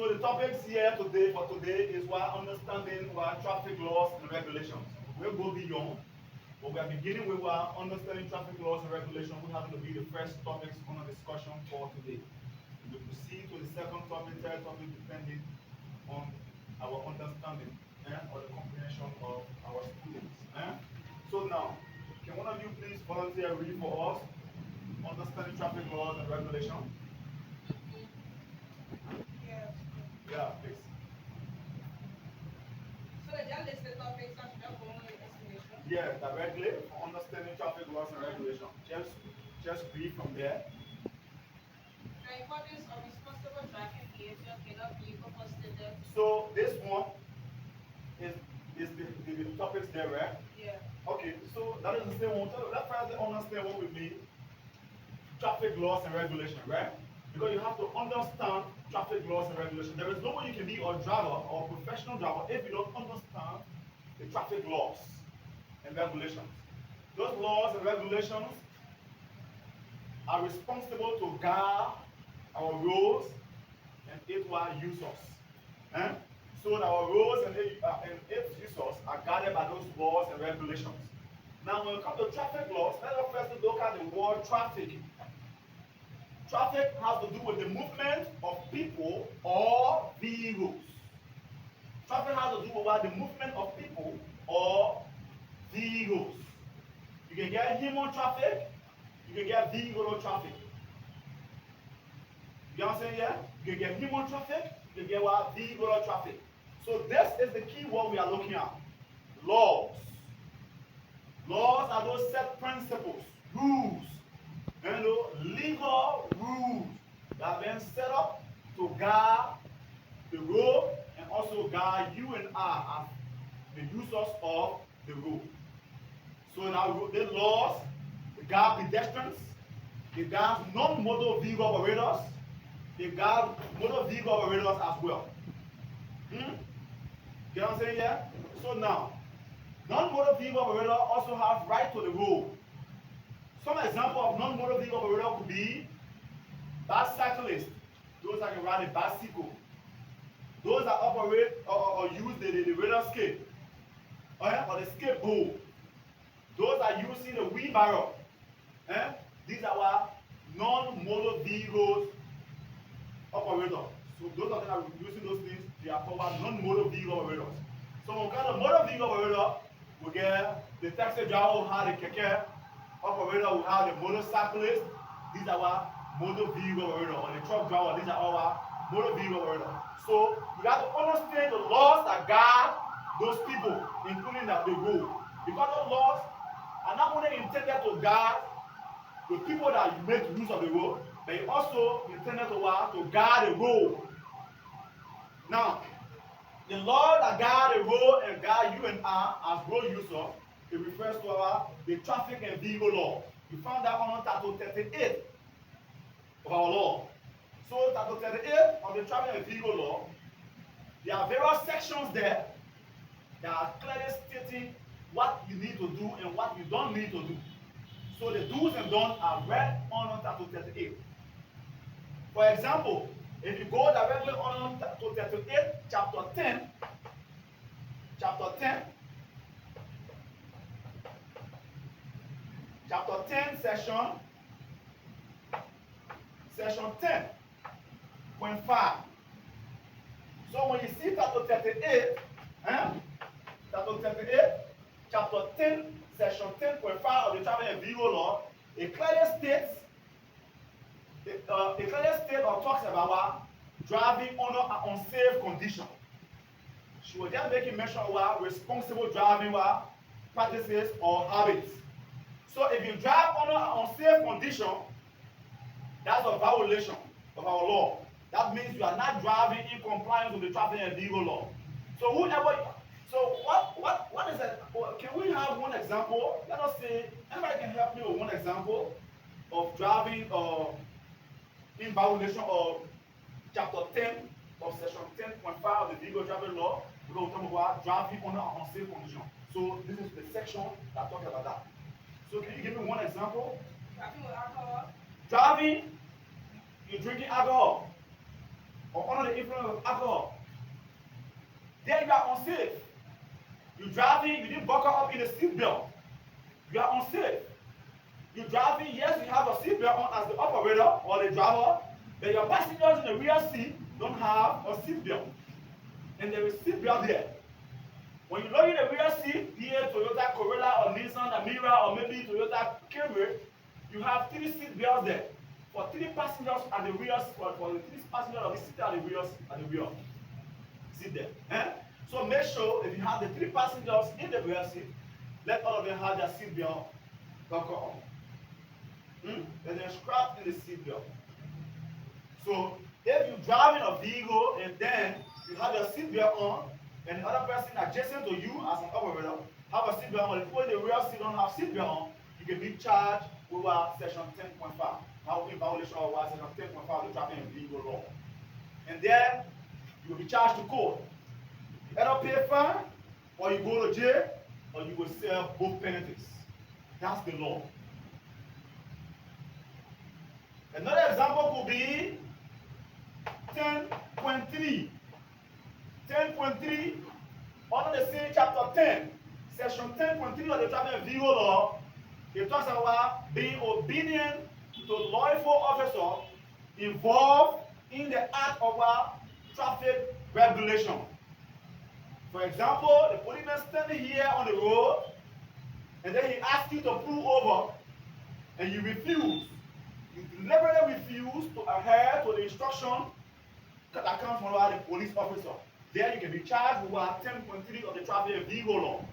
So the topics here today for today is what understanding what traffic laws and regulations. We'll go beyond, but we are beginning with what understanding traffic laws and regulations, which happen to be the first topics on our discussion for today. We proceed to the second topic, third topic, depending on our understanding or the comprehension of our students. So now, can one of you please volunteer read for us understanding traffic laws and regulations? Yes. Yeah, please. So they just list the topics and should just go on with explanation. Yeah, directly for understanding traffic laws and regulations. Just read from there. The importance of responsible driving behavior cannot be overstated. So this one is the topics there, right? Yeah. Okay, so that is the same one. So let's try to understand what we mean traffic laws and regulation, right? Because you have to understand traffic laws and regulation. There is no way you can be a driver or a professional driver if you don't understand the traffic laws and regulations. Those laws and regulations are responsible to guard our roads and its users. Eh? So that our roads and its users are guarded by those laws and regulations. Now, when it comes to traffic laws, let us first look at the word traffic. Traffic has to do with the movement of people or vehicles. Traffic has to do with the movement of people or vehicles. You can get human traffic, you can get vehicular traffic. You know what I'm saying? Yeah? You can get human traffic, you can get what? Vehicular traffic. So this is the key word we are looking at. Laws. Laws are those set principles, rules, legal rules that have been set up to guard the road and also guide you and I as the users of the road. So now the laws, they guard pedestrians, they guard non-motor vehicle operators, they guard motor vehicle operators as well. You know what I'm saying? Yeah? So now, non-motor vehicle operator also have right to the road. Some example of non-motor vehicle operator could be bicyclists, those that can ride a bicycle, those that operate or use the roller skate, or the skateboard, those that are using the wheelbarrow. These are our non-motor vehicles operators. So those of them are using those things, they are called non-motor vehicle operators. So when we get a motor vehicle operator, we get the taxi driver who have the keke operator, who have the motorcyclist. These are our motor vehicle operator, or the truck driver. These are our motor vehicle operator. So you have to understand the laws that guard those people, including the road. Because those laws are not only intended to guard the people that make use of the road, but it also intended to guard the road. Now, the law that guard the road and guard you and I as road users, it refers to the traffic and vehicle law. We found that on Title 38 of our law. So Title 38 of the traffic and vehicle law, there are various sections there that are clearly stating what you need to do and what you don't need to do. So the do's and don'ts are read on Title 38. For example, if you go directly on to 38, chapter 10, section 10.5. So when you see chapter 38, chapter 10, section 10.5 of the traffic and vehicle law, it clearly states or talks about driving under an unsafe condition. She was just making mention of responsible driving practices or habits. So if you drive under an unsafe condition, that's a violation of our law. That means you are not driving in compliance with the traffic and vehicle law. So what is that? Can we have one example? Let us say, anybody can help me with one example of driving in violation of chapter 10 of section 10.5 of the vehicle traffic law, because we're talking about driving under an unsafe condition. So this is the section that talks about that. So can you give me one example? Driving with alcohol. Driving, you're drinking alcohol. or under the influence of alcohol, then you are unsafe. You driving, you didn't buckle up in a seat belt. You are unsafe. You driving, yes, you have a seat belt on as the operator or the driver, but your passengers in the rear seat don't have a seat belt. And there is seat belt there. When you load in the rear seat, be it Toyota Corolla or Nissan Amira or maybe Toyota Camry, you have 3 seat belts there. For 3 passengers at the rear, for the 3 passengers of the seat at the rear. Sit there. Eh? So make sure if you have the 3 passengers in the rear seat, let all of them have their seat belt buckle on. And then strap in the seat belt. So if you're driving a vehicle and then you have your seat belt on, and the other person adjacent to you as an operator have a seat belt on, the people in the rear seat don't have seat belt on, you can be charged over section 10.5. That will be violation of section 10.5 of the traffic and vehicle law. And then you will be charged to court. You either pay a fine, or you go to jail, or you will serve both penalties. That's the law. Another example could be 10.3. 10.3, under the same chapter 10, section 10.3 of the traffic and vehicle law, it talks about being obedient to lawful officer involved in the act of traffic regulation. For example, the policeman standing here on the road, and then he asks you to pull over, and you refuse. You deliberately refuse to adhere to the instruction that comes from the police officer. There you can be charged with 10.3 of the traffic and vehicle law.